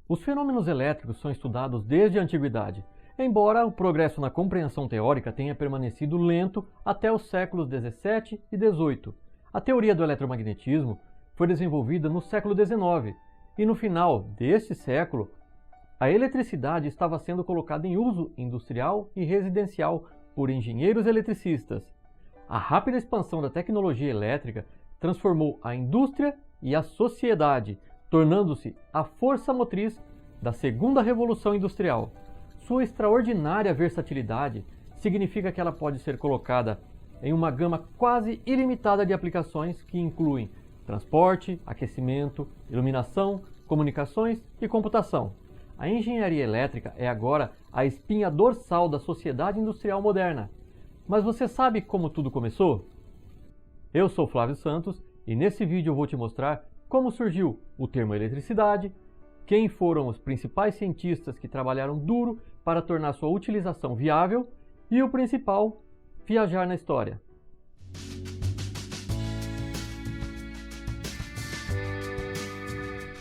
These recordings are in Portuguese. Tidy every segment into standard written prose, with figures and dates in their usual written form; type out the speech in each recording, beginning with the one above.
Os fenômenos elétricos são estudados desde a antiguidade, embora o progresso na compreensão teórica tenha permanecido lento até os séculos XVII e XVIII. A teoria do eletromagnetismo foi desenvolvida no século XIX e no final deste século, a eletricidade estava sendo colocada em uso industrial e residencial por engenheiros eletricistas. A rápida expansão da tecnologia elétrica transformou a indústria e a sociedade, tornando-se a força motriz da segunda revolução industrial. Sua extraordinária versatilidade significa que ela pode ser colocada em uma gama quase ilimitada de aplicações que incluem transporte, aquecimento, iluminação, comunicações e computação. A engenharia elétrica é agora a espinha dorsal da sociedade industrial moderna. Mas você sabe como tudo começou? Eu sou Flávio Santos e nesse vídeo eu vou te mostrar como surgiu o termo eletricidade, quem foram os principais cientistas que trabalharam duro para tornar sua utilização viável e o principal, viajar na história.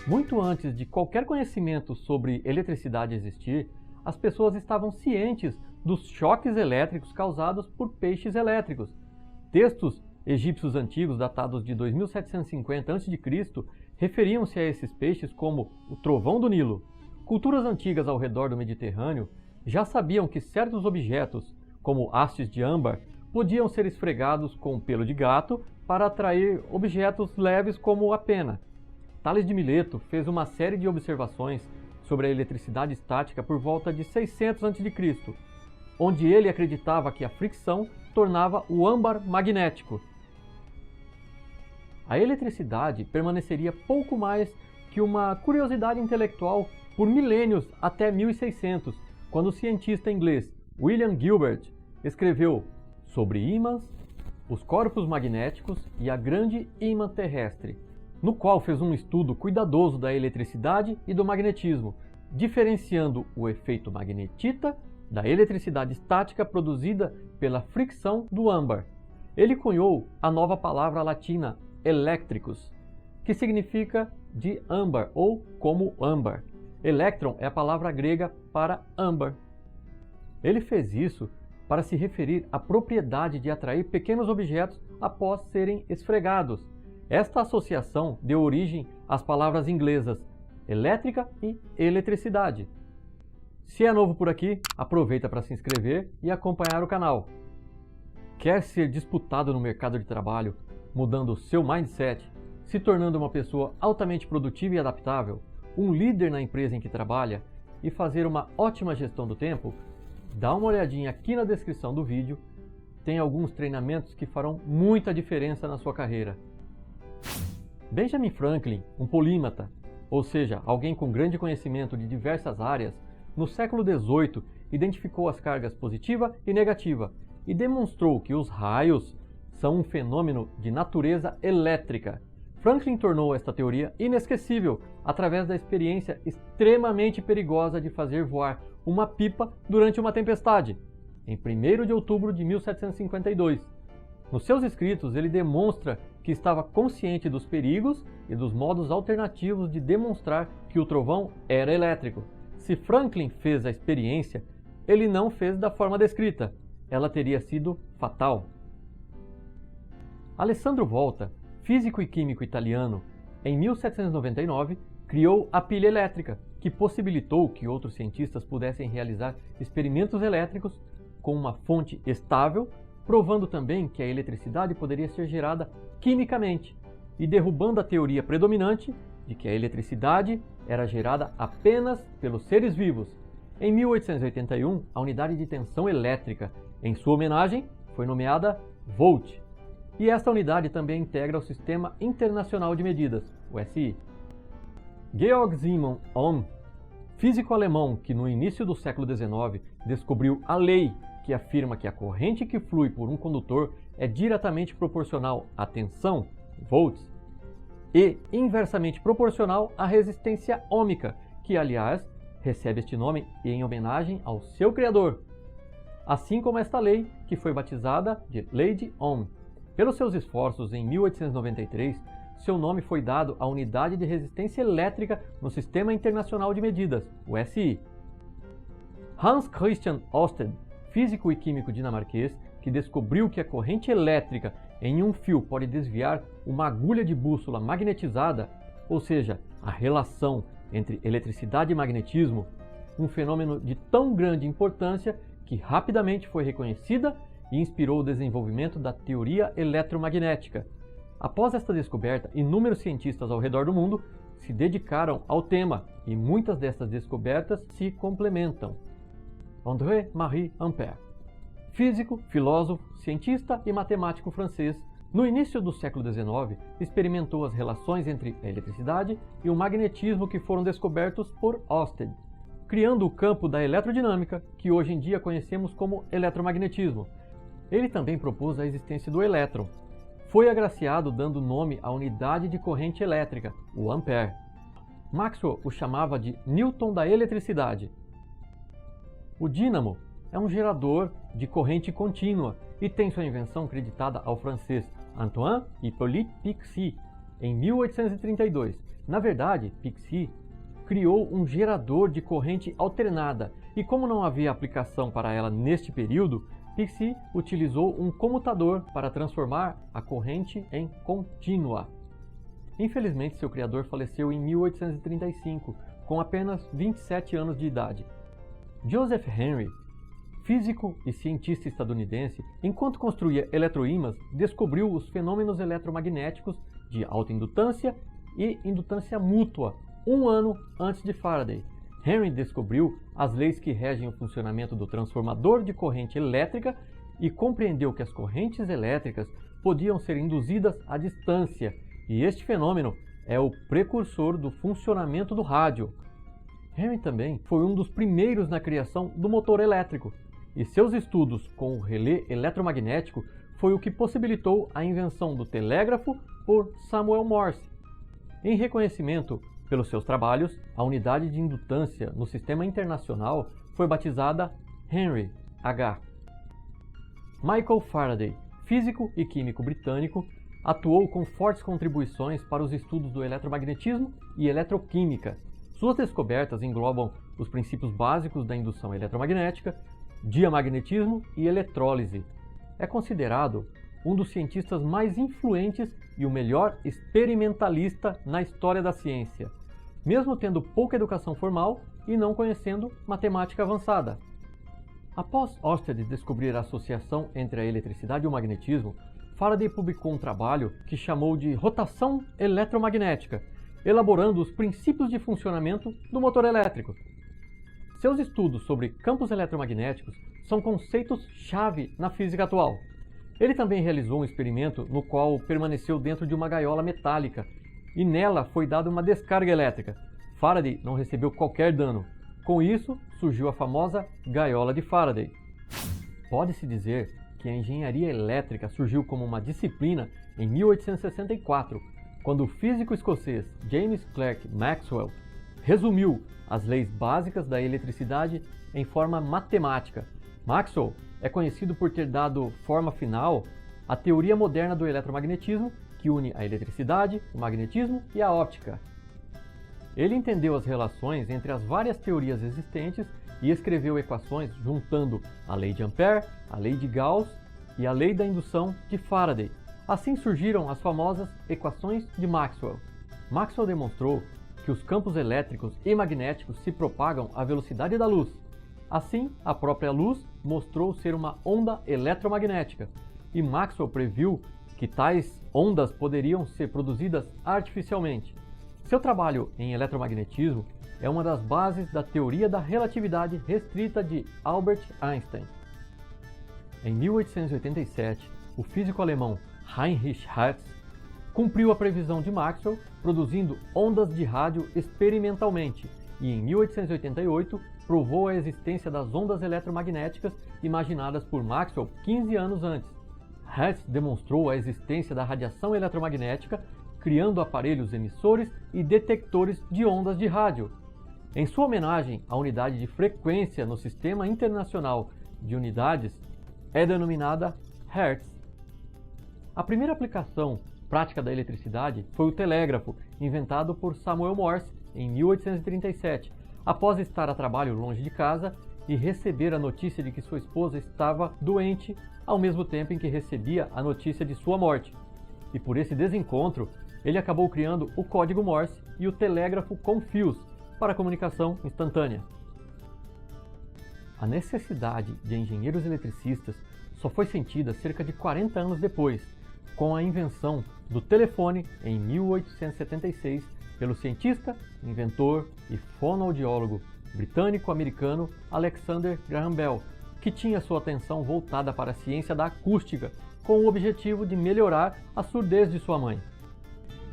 Muito antes de qualquer conhecimento sobre eletricidade existir, as pessoas estavam cientes dos choques elétricos causados por peixes elétricos. Textos egípcios antigos, datados de 2750 a.C., referiam-se a esses peixes como o trovão do Nilo. Culturas antigas ao redor do Mediterrâneo já sabiam que certos objetos, como hastes de âmbar, podiam ser esfregados com pelo de gato para atrair objetos leves como a pena. Tales de Mileto fez uma série de observações sobre a eletricidade estática por volta de 600 a.C., onde ele acreditava que a fricção tornava o âmbar magnético. A eletricidade permaneceria pouco mais que uma curiosidade intelectual por milênios até 1600, quando o cientista inglês William Gilbert escreveu sobre ímãs, os corpos magnéticos e a grande ímã terrestre, no qual fez um estudo cuidadoso da eletricidade e do magnetismo, diferenciando o efeito magnetita da eletricidade estática produzida pela fricção do âmbar. Ele cunhou a nova palavra latina elétricos, que significa de âmbar ou como âmbar. Elétron é a palavra grega para âmbar. Ele fez isso para se referir à propriedade de atrair pequenos objetos após serem esfregados. Esta associação deu origem às palavras inglesas elétrica e eletricidade. Se é novo por aqui, aproveita para se inscrever e acompanhar o canal. Quer ser disputado no mercado de trabalho, mudando o seu mindset, se tornando uma pessoa altamente produtiva e adaptável, um líder na empresa em que trabalha e fazer uma ótima gestão do tempo? Dá uma olhadinha aqui na descrição do vídeo, tem alguns treinamentos que farão muita diferença na sua carreira. Benjamin Franklin, um polímata, ou seja, alguém com grande conhecimento de diversas áreas, no século XVIII identificou as cargas positiva e negativa e demonstrou que os raios são um fenômeno de natureza elétrica. Franklin tornou esta teoria inesquecível através da experiência extremamente perigosa de fazer voar uma pipa durante uma tempestade, em 1º de outubro de 1752. Nos seus escritos, ele demonstra que estava consciente dos perigos e dos modos alternativos de demonstrar que o trovão era elétrico. Se Franklin fez a experiência, ele não fez da forma descrita. Ela teria sido fatal. Alessandro Volta, físico e químico italiano, em 1799, criou a pilha elétrica, que possibilitou que outros cientistas pudessem realizar experimentos elétricos com uma fonte estável, provando também que a eletricidade poderia ser gerada quimicamente e derrubando a teoria predominante de que a eletricidade era gerada apenas pelos seres vivos. Em 1881, a unidade de tensão elétrica, em sua homenagem, foi nomeada Volt. E esta unidade também integra o Sistema Internacional de Medidas, o SI. Georg Simon Ohm, físico alemão que no início do século XIX descobriu a lei que afirma que a corrente que flui por um condutor é diretamente proporcional à tensão, volts, e inversamente proporcional à resistência ôhmica, que aliás recebe este nome em homenagem ao seu criador, assim como esta lei que foi batizada de Lei de Ohm. Pelos seus esforços, em 1893, seu nome foi dado à unidade de resistência elétrica no Sistema Internacional de Medidas, o SI. Hans Christian Ørsted, físico e químico dinamarquês, que descobriu que a corrente elétrica em um fio pode desviar uma agulha de bússola magnetizada, ou seja, a relação entre eletricidade e magnetismo, um fenômeno de tão grande importância que rapidamente foi reconhecida e inspirou o desenvolvimento da teoria eletromagnética. Após esta descoberta, inúmeros cientistas ao redor do mundo se dedicaram ao tema e muitas dessas descobertas se complementam. André-Marie Ampère, físico, filósofo, cientista e matemático francês, no início do século XIX, experimentou as relações entre a eletricidade e o magnetismo que foram descobertos por Ørsted, criando o campo da eletrodinâmica, que hoje em dia conhecemos como eletromagnetismo. Ele também propôs a existência do elétron. Foi agraciado dando nome à unidade de corrente elétrica, o ampère. Maxwell o chamava de Newton da eletricidade. O dínamo é um gerador de corrente contínua e tem sua invenção creditada ao francês Antoine Hippolyte Pixii em 1832. Na verdade, Pixii criou um gerador de corrente alternada e, como não havia aplicação para ela neste período, Pixii utilizou um comutador para transformar a corrente em contínua. Infelizmente, seu criador faleceu em 1835, com apenas 27 anos de idade. Joseph Henry, físico e cientista estadunidense, enquanto construía eletroímãs, descobriu os fenômenos eletromagnéticos de alta indutância e indutância mútua, um ano antes de Faraday. Henry descobriu as leis que regem o funcionamento do transformador de corrente elétrica e compreendeu que as correntes elétricas podiam ser induzidas à distância, e este fenômeno é o precursor do funcionamento do rádio. Henry também foi um dos primeiros na criação do motor elétrico, e seus estudos com o relé eletromagnético foi o que possibilitou a invenção do telégrafo por Samuel Morse. Em reconhecimento pelos seus trabalhos, a unidade de indutância no Sistema Internacional foi batizada Henry H. Michael Faraday, físico e químico britânico, atuou com fortes contribuições para os estudos do eletromagnetismo e eletroquímica. Suas descobertas englobam os princípios básicos da indução eletromagnética, diamagnetismo e eletrólise. É considerado um dos cientistas mais influentes e o melhor experimentalista na história da ciência, mesmo tendo pouca educação formal e não conhecendo matemática avançada. Após Ørsted descobrir a associação entre a eletricidade e o magnetismo, Faraday publicou um trabalho que chamou de rotação eletromagnética, elaborando os princípios de funcionamento do motor elétrico. Seus estudos sobre campos eletromagnéticos são conceitos-chave na física atual. Ele também realizou um experimento no qual permaneceu dentro de uma gaiola metálica e nela foi dada uma descarga elétrica. Faraday não recebeu qualquer dano. Com isso, surgiu a famosa gaiola de Faraday. Pode-se dizer que a engenharia elétrica surgiu como uma disciplina em 1864, quando o físico escocês James Clerk Maxwell resumiu as leis básicas da eletricidade em forma matemática. Maxwell é conhecido por ter dado forma final à teoria moderna do eletromagnetismo, que une a eletricidade, o magnetismo e a óptica. Ele entendeu as relações entre as várias teorias existentes e escreveu equações juntando a lei de Ampère, a lei de Gauss e a lei da indução de Faraday. Assim surgiram as famosas equações de Maxwell. Maxwell demonstrou que os campos elétricos e magnéticos se propagam à velocidade da luz. Assim, a própria luz mostrou ser uma onda eletromagnética, e Maxwell previu que tais ondas poderiam ser produzidas artificialmente. Seu trabalho em eletromagnetismo é uma das bases da teoria da relatividade restrita de Albert Einstein. Em 1887, o físico alemão Heinrich Hertz cumpriu a previsão de Maxwell, produzindo ondas de rádio experimentalmente, e em 1888 provou a existência das ondas eletromagnéticas imaginadas por Maxwell 15 anos antes. Hertz demonstrou a existência da radiação eletromagnética, criando aparelhos emissores e detectores de ondas de rádio. Em sua homenagem, a unidade de frequência no Sistema Internacional de Unidades é denominada Hertz. A primeira aplicação prática da eletricidade foi o telégrafo, inventado por Samuel Morse em 1837, após estar a trabalho longe de casa e receber a notícia de que sua esposa estava doente, ao mesmo tempo em que recebia a notícia de sua morte. E por esse desencontro, ele acabou criando o código Morse e o telégrafo com fios para a comunicação instantânea. A necessidade de engenheiros eletricistas só foi sentida cerca de 40 anos depois, com a invenção do telefone em 1876 pelo cientista, inventor e fonoaudiólogo britânico-americano Alexander Graham Bell, que tinha sua atenção voltada para a ciência da acústica, com o objetivo de melhorar a surdez de sua mãe.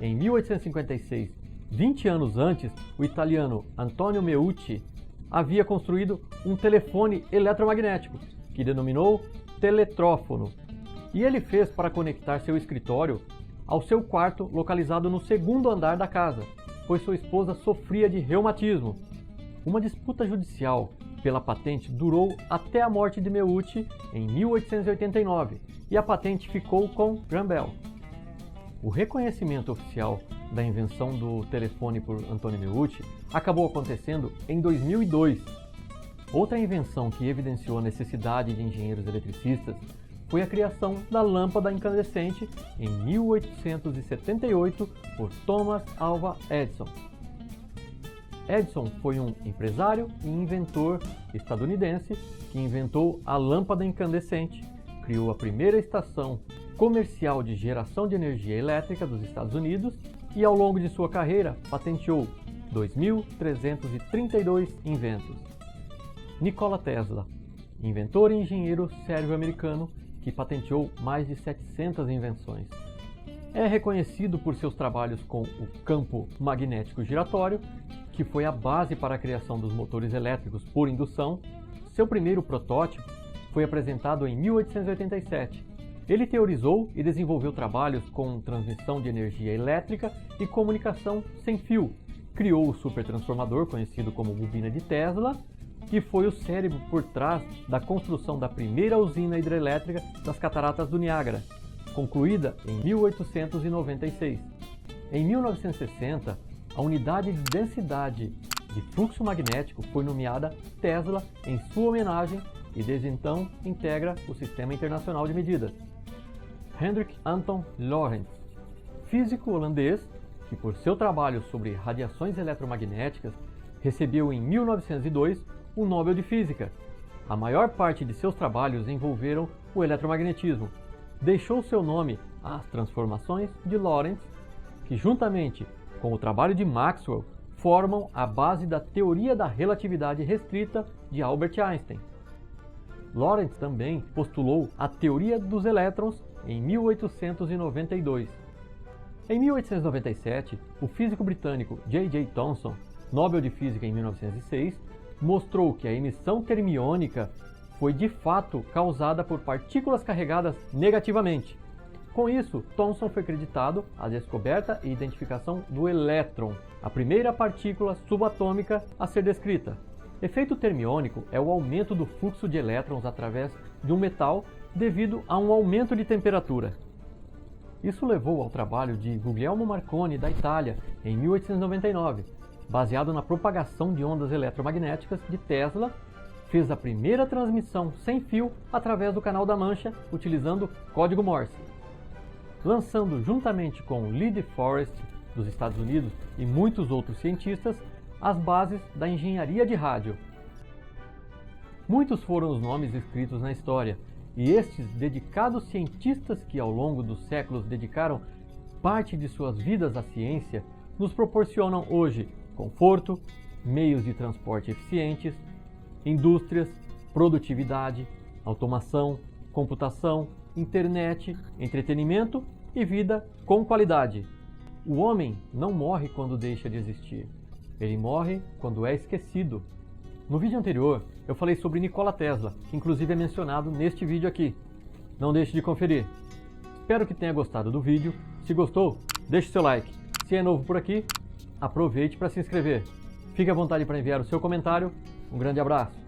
Em 1856, 20 anos antes, o italiano Antonio Meucci havia construído um telefone eletromagnético, que denominou teletrófono, e ele fez para conectar seu escritório ao seu quarto localizado no segundo andar da casa, pois sua esposa sofria de reumatismo. Uma disputa judicial pela patente durou até a morte de Meucci em 1889 e a patente ficou com Graham Bell. O reconhecimento oficial da invenção do telefone por Antonio Meucci acabou acontecendo em 2002. Outra invenção que evidenciou a necessidade de engenheiros eletricistas foi a criação da lâmpada incandescente em 1878 por Thomas Alva Edison. Edison foi um empresário e inventor estadunidense que inventou a lâmpada incandescente, criou a primeira estação comercial de geração de energia elétrica dos Estados Unidos e, ao longo de sua carreira, patenteou 2.332 inventos. Nikola Tesla, inventor e engenheiro sérvio-americano que patenteou mais de 700 invenções. É reconhecido por seus trabalhos com o campo magnético giratório, que foi a base para a criação dos motores elétricos por indução. Seu primeiro protótipo foi apresentado em 1887. Ele teorizou e desenvolveu trabalhos com transmissão de energia elétrica e comunicação sem fio. Criou o supertransformador, conhecido como bobina de Tesla, e foi o cérebro por trás da construção da primeira usina hidrelétrica das Cataratas do Niágara, concluída em 1896. Em 1960, a unidade de densidade de fluxo magnético foi nomeada Tesla em sua homenagem e desde então integra o Sistema Internacional de Medidas. Hendrik Anton Lorentz, físico holandês que por seu trabalho sobre radiações eletromagnéticas recebeu em 1902 o Nobel de Física. A maior parte de seus trabalhos envolveram o eletromagnetismo. Deixou seu nome às transformações de Lorentz, que juntamente com o trabalho de Maxwell formam a base da teoria da relatividade restrita de Albert Einstein. Lorentz também postulou a teoria dos elétrons em 1892. Em 1897, o físico britânico J.J. Thomson, Nobel de Física em 1906, mostrou que a emissão termiônica foi de fato causada por partículas carregadas negativamente. Com isso, Thomson foi creditado à descoberta e identificação do elétron, a primeira partícula subatômica a ser descrita. Efeito termiônico é o aumento do fluxo de elétrons através de um metal devido a um aumento de temperatura. Isso levou ao trabalho de Guglielmo Marconi, da Itália, em 1899. Baseado na propagação de ondas eletromagnéticas de Tesla, fez a primeira transmissão sem fio através do Canal da Mancha, utilizando código Morse. Lançando juntamente com Lee De Forest, dos Estados Unidos, e muitos outros cientistas, as bases da engenharia de rádio. Muitos foram os nomes escritos na história, e estes dedicados cientistas que ao longo dos séculos dedicaram parte de suas vidas à ciência, nos proporcionam hoje conforto, meios de transporte eficientes, indústrias, produtividade, automação, computação, internet, entretenimento e vida com qualidade. O homem não morre quando deixa de existir. Ele morre quando é esquecido. No vídeo anterior, eu falei sobre Nikola Tesla, que inclusive é mencionado neste vídeo aqui. Não deixe de conferir. Espero que tenha gostado do vídeo. Se gostou, deixe seu like. Se é novo por aqui, aproveite para se inscrever. Fique à vontade para enviar o seu comentário. Um grande abraço.